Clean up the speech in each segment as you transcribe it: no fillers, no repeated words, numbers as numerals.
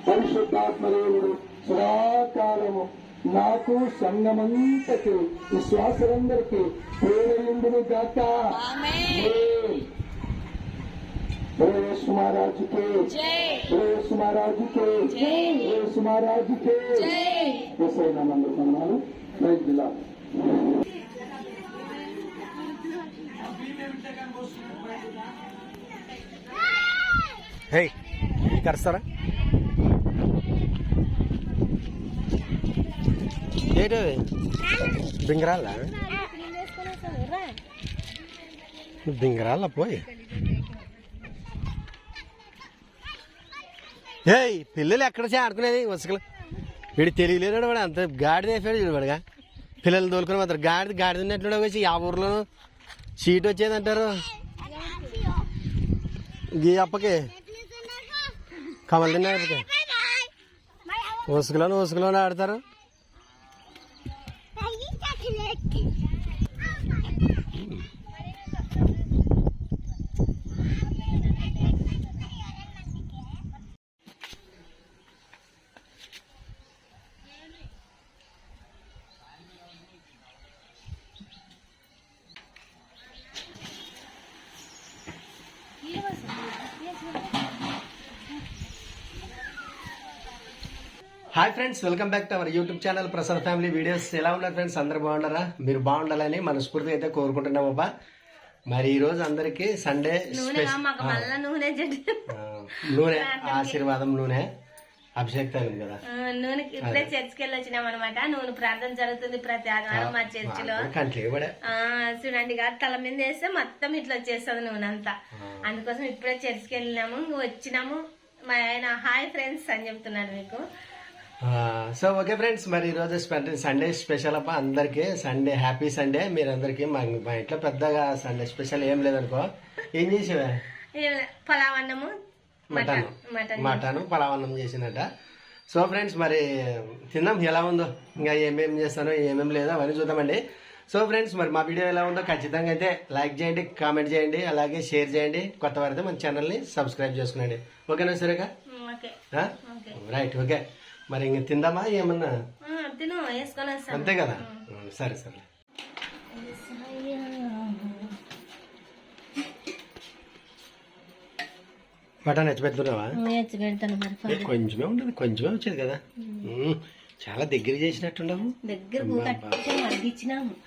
పరిశుద్ధాత్మదేవుడు సదాకాలము నాకు సంగమంతకి విశ్వాసులందరికీ ప్రేరయుండును గాక. యేసు మహారాజుకే యేసు మహారాజుకే యేసు మహారాజుకే యేసయ్య నామములో ప్రైజ్ ది లార్డ్. హే కరుస్తారా ఏంటి బింగరాళ్ళ బింగరాళ్ళ పోయి హే పిల్లలు ఎక్కడ ఆడుకునేది వసకలు వీడు తెలియలేడు వాడు అంత గాడి వేసాడు చూడు వాడుగా పిల్లలు తోలుకొని పోతారు. గాడి ఉన్నట్లు వచ్చి ఆ ఊర్లోనూ సీట్ వచ్చేదంటారు. గీ అప్పకి కమలు తిన్నారు ఉసుకలోనే ఆడతారు. Hi friends, welcome back to our YouTube channel Prasad family videos. ఎలా ఉన్నారు ఫ్రెండ్స్? అందరు బాగున్నారా? మీరు బాగుండాలని మనస్ఫూర్తిగా అయితే కోరుకుంటున్నామబ్బా. మరి ఈ రోజు అందరికి సండే నూనె ఆశీర్వాదం నూనె అభిషేకం కదా. నూనెకి ఇప్పుడే చర్చికి వెళ్ళి వచ్చినాం అనమాట. నూనె ప్రార్థన జరుగుతుంది ప్రతి ఆదివారం మా చర్చిలో. చూడండి కాదు, తల మీద వేస్తే మొత్తం ఇట్లా వచ్చేస్తుంది నూనె అంతా. అందుకోసం ఇప్పుడే చర్చికి వెళ్ళినాము, వచ్చినాము. మా ఆయన హాయ్ ఫ్రెండ్స్ అని చెప్తున్నాను మీకు. సో ఓకే ఫ్రెండ్స్, మరి ఈరోజు సండే స్పెషల్ అప్ప అందరికి. సండే హ్యాపీ సండే మీరందరికి. మా ఇంట్లో పెద్దగా సండే స్పెషల్ ఏం లేదనుకో. ఏం చేసేవా? పలావ్ అన్నము మటన్ పలావ్ అన్నం చేసినట్ట. సో ఫ్రెండ్స్, మరి తిందాం. ఎలా ఉందో ఇంకా ఏమేమి చేస్తానో ఏమేమి లేదో అవన్నీ చూద్దామండి. సో ఫ్రెండ్స్, మరి మా వీడియో ఎలా ఉందో ఖచ్చితంగా అయితే లైక్ చేయండి, కామెంట్ చేయండి, అలాగే షేర్ చేయండి. కొత్త వారైతే మన ఛానల్ని సబ్స్క్రైబ్ చేసుకునండి. ఓకేనా సరేగా? Right, okay. మరి ఇంక తిందామా ఏమన్నా? అంతే కదా, సరే సరే. మటన్ ఎత్తి పెడుతున్నావా? కొంచెమే ఉండదు, కొంచెమే వచ్చేది కదా. చాలా దగ్గర చేసినట్టుండవు.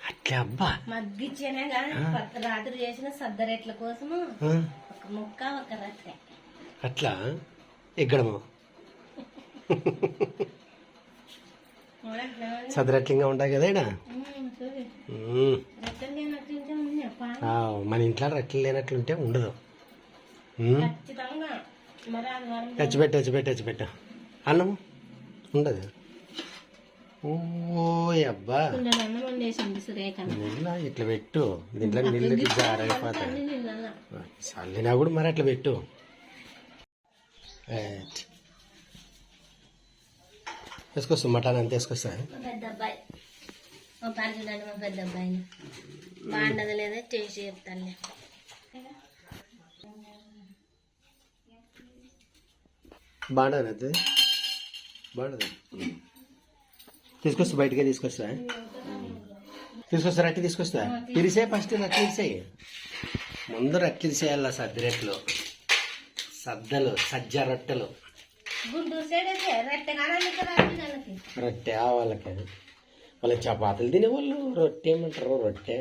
అట్లా అబ్బా మగ్గిచ్చేనే రాత్రి చేసిన సద్దరెట్ల కోసము ఒక ముక్క ఒక రొట్టె అట్లా ఎగ్గడము సదరట్లింగా ఉంటాయి కదా ఇక్కడ. మన ఇంట్లో రొట్టెలు లేనట్లుంటే ఉండదు. తెచ్చిపెట్టు అన్నం ఉండదు. ఓ అబ్బా, ఇట్లా పెట్టు. దీంట్లో నీళ్ళకి జారైపోతాయి. చల్లినా కూడా మరి అట్లా పెట్టు. వేసుకొస్తా మటన్ అంత వేసుకొస్తా. పెద్ద అబ్బాయి చూడండి, మా పెద్ద అబ్బాయిని బాగుండదు లేదా టేస్ట్ చెప్తాను. బాగుండదు బాగుండదు. తీసుకొస్తా, బయటకే తీసుకొస్తా. రొట్టె తీసుకొస్తా. తిరిసే ఫస్ట్ రొట్టె తీసేయి. ముందు రొట్టె తీసేయాల. సద్దరెట్లు, సద్దలు, సజ్జ రొట్టెలు. రొట్టె వాళ్ళకి వాళ్ళకి చపాతీలు తినేవాళ్ళు. రొట్టె ఏమంటారు? రొట్టె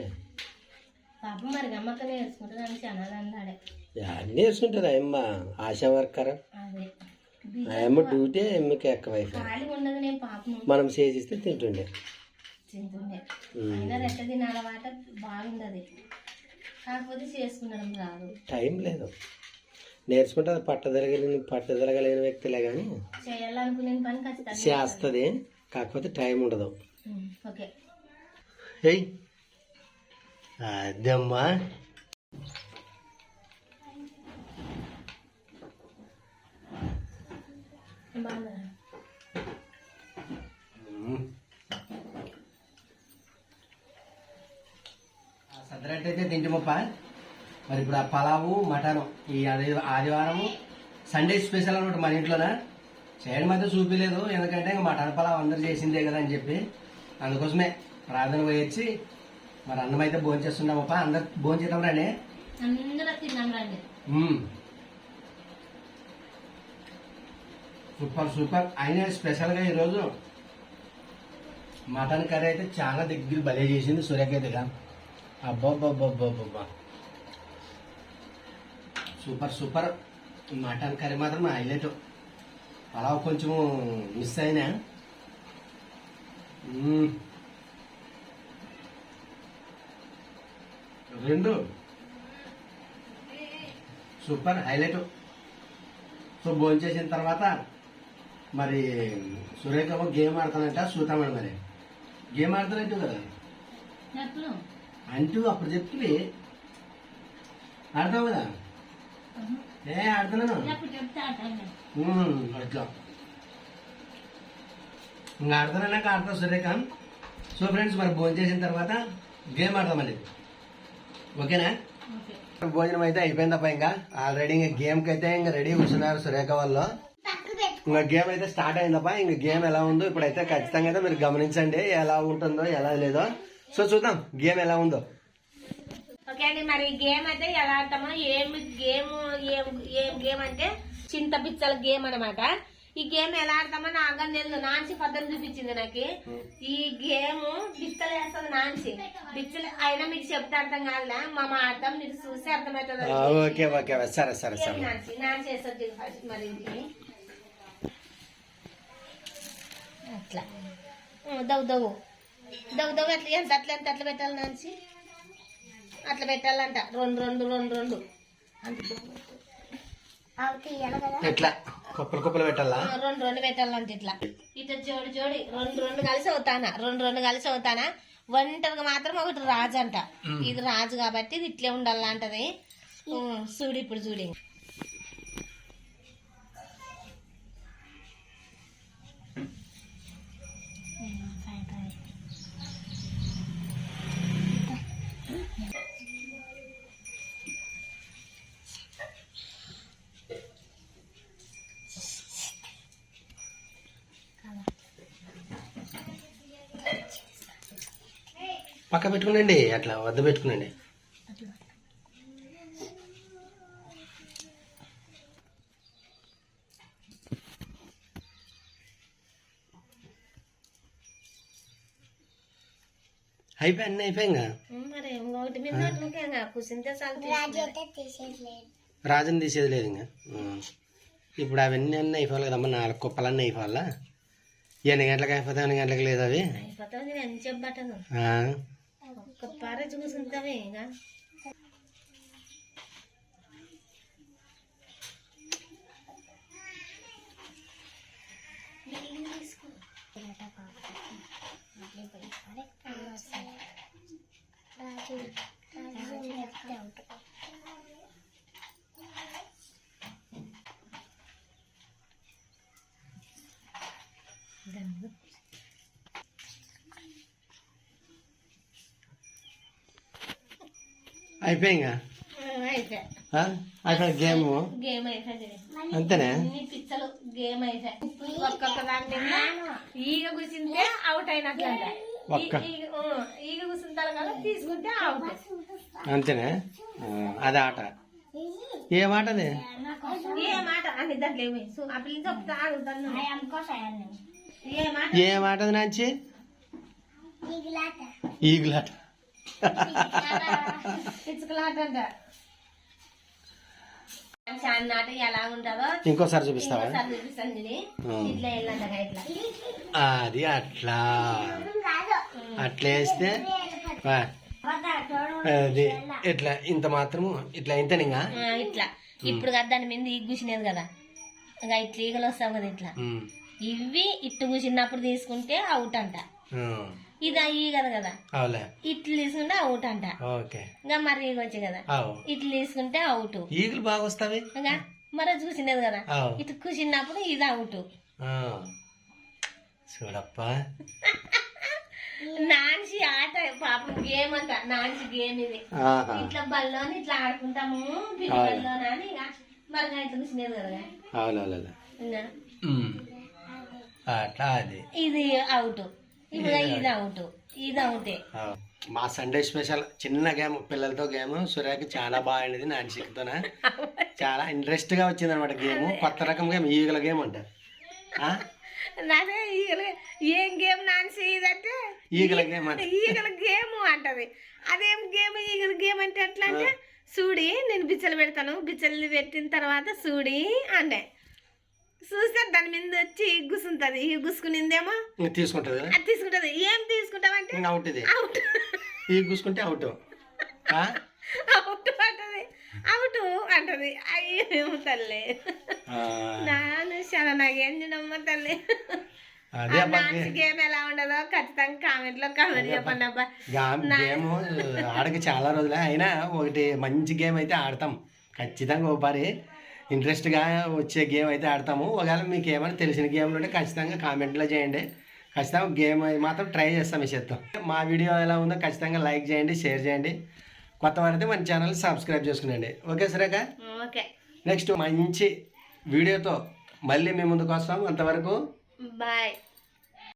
అన్నీ వేసుకుంటుంది అమ్మ. ఆశా వర్కర్ అమ్మ డ్యూటీ అమ్మకి ఎక్కువైతే మనం చేసిస్తే తింటుండే. టైం లేదు, నేర్చుకుంటే పట్టదలగలేని వ్యక్తులే కానీ చేస్తుంది. కాకపోతే టైం ఉండదు. అదమ్మా. సద్దరట్టు అయితే తింటామప్ప. మరి ఇప్పుడు ఆ పలావు మటను ఈ ఆదివారము సండే స్పెషల్ అనమాట మన ఇంట్లోనా. చేయడం అయితే చూపించలేదు, ఎందుకంటే ఇంకా మటన్ పలావ్ అందరు చేసిందే కదా అని చెప్పి. అందుకోసమే ప్రార్థన పోయొచ్చి మరి అన్నం అయితే భోజనం చేస్తుంటామప్ప. అందరు భోజనం చేద్దాం రండి. అందరూ తిన్నాం రండి. Super super. అయినా స్పెషల్గా ఈరోజు మటన్ కర్రీ అయితే చాలా దగ్గర భలే చేసింది సూర్యకైతేగా. అబ్బబ్బబ్బబ్బబ్బా సూపర్ సూపర్. మటన్ కర్రీ మాత్రం హైలైట్. పలావ్ కొంచెం మిస్ అయినా. రెండు సూపర్ హైలైట్. సో భోజనం చేసిన తర్వాత మరి సురేఖ గేమ్ ఆడతానంట, చూద్దామండి. మరి గేమ్ ఆడతానంటూ కదా అంటూ అప్పుడు చెప్తుంది. ఆడతావు కదా? ఆడుతున్నాను అట్లా ఇంకా ఆడుతున్నాక ఆడతావు సురేఖ. సో ఫ్రెండ్స్ మరి భోజనం చేసిన తర్వాత గేమ్ ఆడతామండి, ఓకేనా? భోజనం అయితే అయిపోయిందప్ప. ఇంకా ఆల్రెడీ ఇంకా గేమ్కి అయితే ఇంకా రెడీ కూర్చున్నారు సురేఖ వాళ్ళు. ఇంకా గేమ్ అయితే స్టార్ట్ అయిందప్ప. ఇంకా గేమ్ ఎలా ఉందో ఇప్పుడైతే ఖచ్చితంగా అయితే మీరు గమనించండి, ఎలా ఉంటుందో ఎలా లేదో. సో చూద్దాం గేమ్ ఎలా ఉందో. ఓకే అండి, మరి గేమ్ అయితే ఎలా ఆడతామో, ఏం గేమ్ అంటే చింత పిచ్చల గేమ్ అనమాట. ఈ గేమ్ ఎలా ఆడతామో నాకు తెలుసు. నాన్సి పద్ధతి చూపించింది నాకు. ఈ గేమ్ బిచ్చలు వేస్తుంది నాన్సి. బిచ్చలు అయినా మీకు చెప్తే అర్థం కాదులే, మా ఆడతాం, మీరు చూసి అర్థమవుతుంది. ఓకే ఓకే సరే సరే సరే. నాన్సి వేస్తుంది ఫస్ట్. మరి అట్లా దవ్వు అట్లా ఎంత అట్లా పెట్టాలి నాన్సి. అట్లా పెట్టాలంట. రెండు ఎట్లా కుప్పలు పెట్టాలా? రెండు పెట్టాలంట. ఇట్లా జోడి రెండు కలిసి అవుతానా. ఒంటరిగా మాత్రం ఒకటి రాజు అంట. ఇది రాజు కాబట్టి ఇది ఇట్లే ఉండాలంటది. చూడు ఇప్పుడు చూడి. పక్క పెట్టుకునండి, అట్లా వద్ద పెట్టుకునండి. అయిపోయింగా. మరి ఒకటి మీద కూర్చుంటే రాజుని తీసేది లేదు ఇంకా. ఇప్పుడు అవన్నీ అన్నీ అయిపోవాలి కదమ్మా. 4 కుప్పలన్నీ అయిపోవాలా? ఎన్ని గంటలకు అయిపోతాయి, 8 గంటలకు లేదు అవి అయిపోతావు. నేను చెప్పబట్టను ఒక్క పారేజ్ కూర్చుంటావే. ఇంకా అయిపోయింగా. అయిపోయి గేమ్ అయిపోయింది అంతేనే. పిచ్చలు గేమ్ అయిపోయి ఒక్కొక్క దాని మీద ఈగ కూర్చుంటే అవుట్ అయినట్లంట. ఈగ కూర్చుంటారు కదా, తీసుకుంటే అవుట్. అంతేనే. అది ఆట. ఏ మాట అది? ఏ మాట అని దాంట్లో ఏమి ఆ పిల్లలు చెప్తా ఏ మాట అది నాంచి? ఈగులాట. పిచ్చుకలాట అంట. అన్నమాట ఎలా ఉంటుందో ఇంకోసారి చూపిస్తావా? చూపిస్తాను. ఇట్లా వెళ్ళంట ఇట్లా. అది అట్లా అట్లా వేస్తే అది ఇట్లా ఇంత మాత్రము ఇట్లా ఇంతనిగా ఇట్లా. ఇప్పుడు కదా దాని మీద ఈగ కూర్చునేది కదా, ఇంకా ఇట్లా ఈగలు వస్తావు కదా ఇట్లా. ఇవి ఇట్టు కూర్చున్నప్పుడు తీసుకుంటే అవుట్ అంట. ఇది ఈగదు కదా, ఇట్లు తీసుకుంటే అవుట్ అంట. ఇంకా మరి ఈగ వచ్చి కదా, ఇట్లు తీసుకుంటే అవుట్. ఈగలు బాగా వస్తాయి ఇంకా మరి చూసినది కదా, ఇటు కూర్చున్నప్పుడు ఇది అవుట్. చూడప్ప నాన్సి ఆట పాపం గేమ్ అంట. నాన్సి గేమ్ ఇది. ఇట్లా బల్లోని ఇట్లా ఆడుకుంటాము పిల్లల్లోనని. మరి ఇట్లా కూర్చునేది కదా. అట్లా అది ఇది అవుట్, ఇప్పుడు ఇది అవుట్, ఇది అవుటే. మా సండే స్పెషల్ చిన్న గేమ్, పిల్లలతో గేమ్. సూర్యకి చాలా బాగా ఆడినది నాన్సిక్తోనే, చాలా ఇంట్రెస్ట్ గా వచ్చింది అనమాట గేమ్. కొత్త రకం గేమ్, ఈగల గేమ్ అంటారు. అదే ఏం గేమ్ నాన్సి ఇదంటే ఈగల గేమ్ ఈగల గేమ్ అంటది. అదేం గేమ్ ఈగల గేమ్ అంటే ఎట్లా అంటే, సూడి నేను బిచ్చలు పెడతాను, బిచ్చలు పెట్టిన తర్వాత సూడి అంటే చూస్తే దాని మీద వచ్చి గుసుంటది. గుసుకునిందేమో తీసుకుంటది, అది తీసుకుంటది. ఏం తీసుకుంటావంటే అవుట్, ఇది అవుట్, ఈ గుసుకుంటే అవుట్, అవుట్ అంటది, అవుట్ అంటది. అయ్యో తల్లి, నాను చాలా నాకేం చూడమ్మ తల్లి. అదే గేమ్ ఎలా ఉండదో ఖచ్చితంగా కామెంట్ లో కామెంట్ చెప్పండి అబ్బా. గేమ్ ఆడకి చాలా రోజులే అయినా ఒకటి మంచి గేమ్ అయితే ఆడతాం ఖచ్చితంగా. ఒకసారి ఇంట్రెస్ట్గా వచ్చే గేమ్ అయితే ఆడతాము. ఒకవేళ మీకు ఏమైనా తెలిసిన గేమ్లు ఉంటే ఖచ్చితంగా కామెంట్లో చేయండి. ఖచ్చితంగా గేమ్ మాత్రం ట్రై చేస్తాం ఈ చేత్తో. మా వీడియో ఎలా ఉందో ఖచ్చితంగా లైక్ చేయండి, షేర్ చేయండి. కొత్త వారైతే మన ఛానల్ సబ్స్క్రైబ్ చేసుకునండి. ఓకే సురేఖ, ఓకే, నెక్స్ట్ మంచి వీడియోతో మళ్ళీ మేము ముందుకు వస్తాం. అంతవరకు బాయ్.